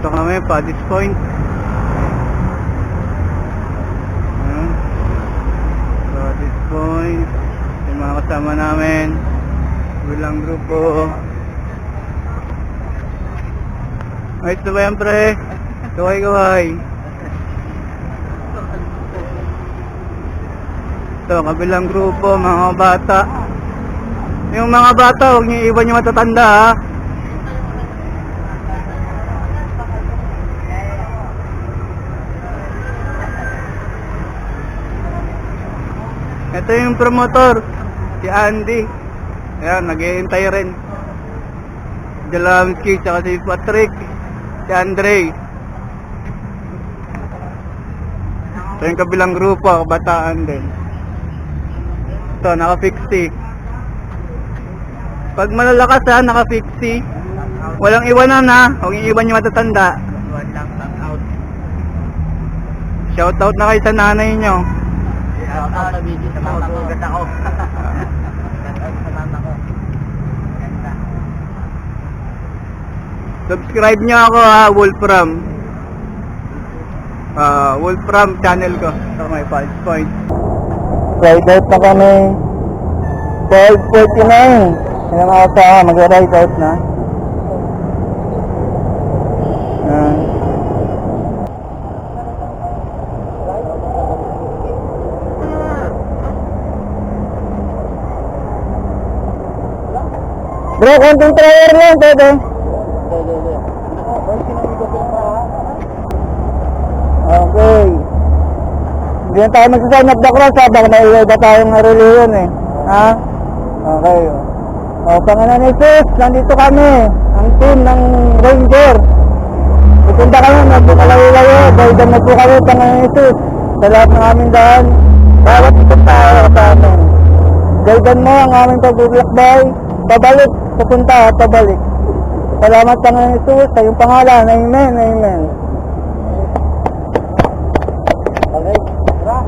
Dito kami, Paddy's Point. Ayan. Paddy's Point. Yung mga kasama namin. Bilang grupo. Ayos na ba yan, pre? Kaway-kaway. Ito, kabilang grupo, mga bata. Yung mga bata, huwag niyo iwan yung matatanda, ha? Ito yung promotor, si Andy. Ayan, nag-iintay rin. Jalamski, tsaka si Patrick, si Andre. Ito yung kabilang grupo, kabataan din. Ito, naka-50. Pag malalakas, ha, naka-50. Walang iwanan, ha. Huwag iiwan yung matatanda. Shoutout na kayo sa nanay nyo. Shoutout sa video sa mama ko. Ganda ko. Shoutout sa mama ko. Ganda. Subscribe nyo ako, ha, Wolfram. Wolfram channel ko. So, may 5 points. Ride out na kami. 12:49. Yan ang asa, mag-ride out na. Ayan. Bro, konting trailer lang, Tete. Okay. Hindi na tayo magsasign up the cross, ha? Baka naiiba tayong reliyon, eh. Ha? Okay. O, Panginoon Jesus, nandito kami. Ang team ng Ranger. Pupunta kami, magpukalayo-layo. Guidan na po kami, Panginoon Jesus. Sa lahat ng aming daan. Bawat ikot tayo sa amin. Guidan mo ang aming pagbubulakbay. Pabalik, pupunta at pabalik. Salamat, Panginoon Jesus, sa iyong pangalan. Amen, amen. Okay, tara.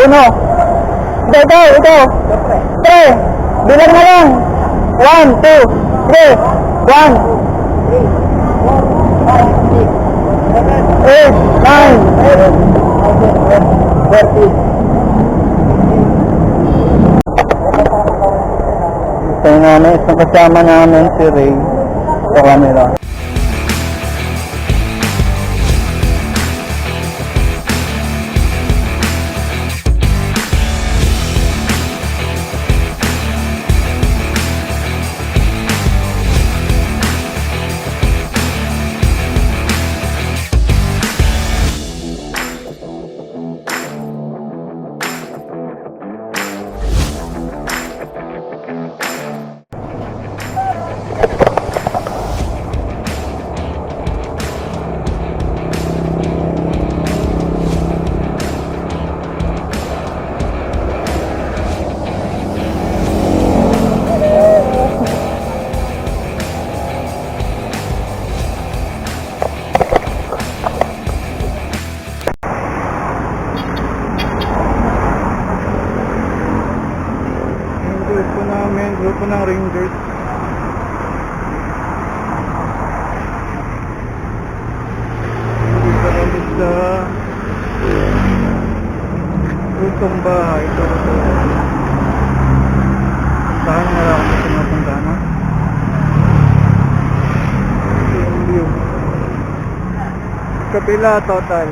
Uno. Ito. Tre. Bilang na lang. 1, 2, 3. 1. 8, 9, 30. Ito namin, isang kasama namin si Ray sa camera. Grupo ng Rangers. Dito kami sa Lutong bahay. Ito. Saan nga lang ako pinapunta na? Ito yung view. Kapila total.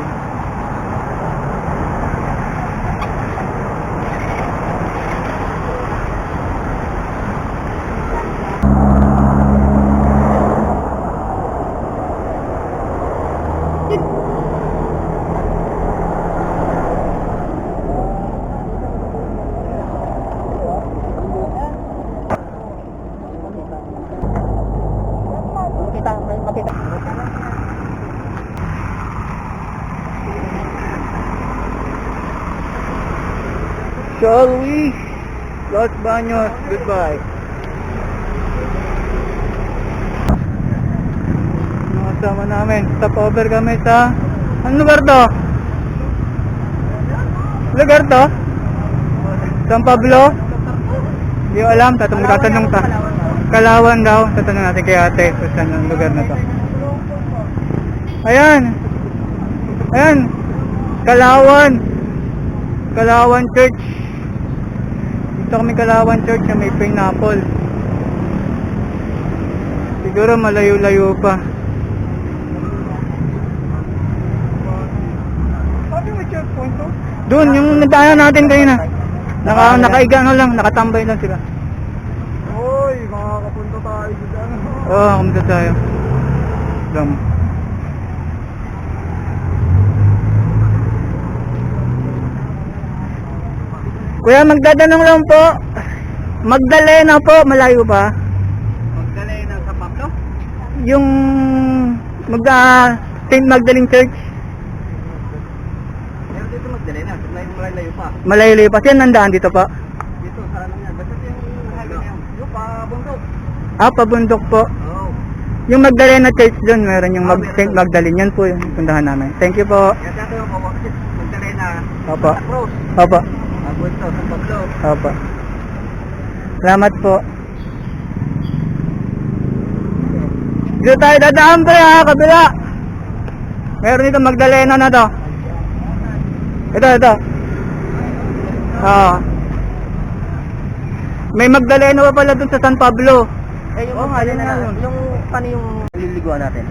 Shall we? Los Baños, goodbye. Mga kasama namin, stop over kami sa... Anong lugar to? Lugar to? San Pablo? Hindi ko alam, tatanong ta. Kalawan daw, tatanong natin kay ate kung saan ang lugar na to. Ayan! Ayan! Kalawan! Kalawan Church. Dito kami Kalawan Church na may pineapple. Siguro malayo-layo pa. Doon, yung nagdaanan natin kanina. Nakaiga lang, nakatambay lang sila. Hoy, makakapunta tayo dyan. Oo, kamunta tayo. Lang. Kuya, magdadanong lang po. Magdalena po, malayo ba? Magdalena sa Pablo? Yung St. Magdalene Church. Pero dito Magdalena, malayo pa. Malayo pa. Yan nandaan dito pa. Dito, sa lang yan. Basta yung highway na yun. Yung pabundok. Ah, pabundok po. Oo. Yung Magdalena Church doon, meron yung St. Magdalene. Yan po yung puntahan namin. Thank you po. Kaya dito yung Magdalena. Opo. Santa Cruz. Opo. Abuento, sa Pablo. Opo. Salamat po. Dito tayo dadaan pre ha, kabila. Meron dito Magdalena na to. Ito. May Magdalena pa pala dun sa San Pablo. Eh, yung Oo nga, yun nga yun. Yung, paano yung liliguan natin?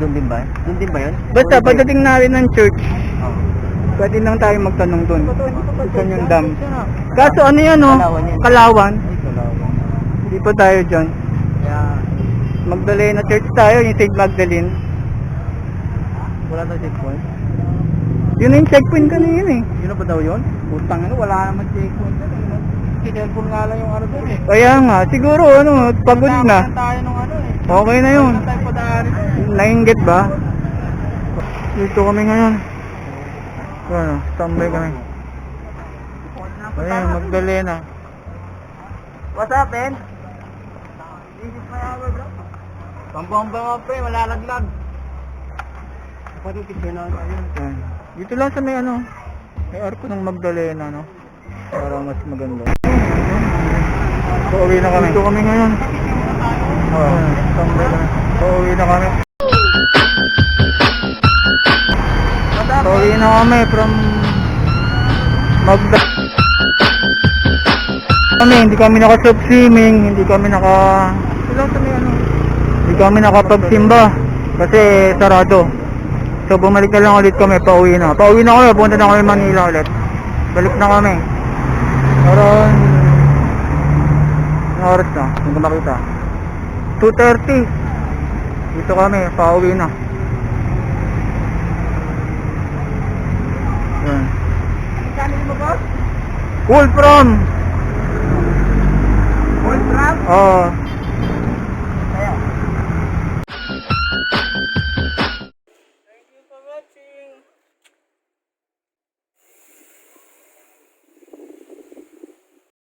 Doon din ba? Doon din ba yun? Basta pagdating natin ng church, Oo. pwede lang tayo magtanong dun. Saan yung dam? Kaso ano yan oh? Kalawan yan. Kalawan. Ay, Kalawan. Hindi pa tayo dyan. Kaya, Magdalena Church tayo, yung St. Magdalene. wala daw checkpoint. Yun na yung checkpoint kanina eh. Yun na ba daw yun? Putang ano, wala naman checkpoint doon. Kinelpon nga lang yung ano doon eh. Kaya nga, siguro ano, pagod na. tayo nung ano eh. Okay na yun. Tayo padaan ito. Nainggit ba? Dito kami ngayon. Ano, tambay kami. Ayan, Magdalena. What's up, Ben? This is my hour, bro. Pambomba nga, pre. Malalaglag. Paritis yun ako. Ayan. Dito lang sa may ano, may arko ng Magdalena, no? Para mas maganda. Pauwi na kami. Dito kami ngayon. Tambay kami. Pauwi na kami. Pauwi na kami from Magdalena. Hindi kami naka-soft swimming, hindi kami hindi kami nakapagsimba kasi sarado. So bumalik na lang ulit kami, pauwi na kami, punta na kami Manila ulit. Balik na kami. Karon ang oras na, hindi ko makita. 2:30. Dito kami, pauwi na. Yan. Mo ba? Cool from Old Trap? oh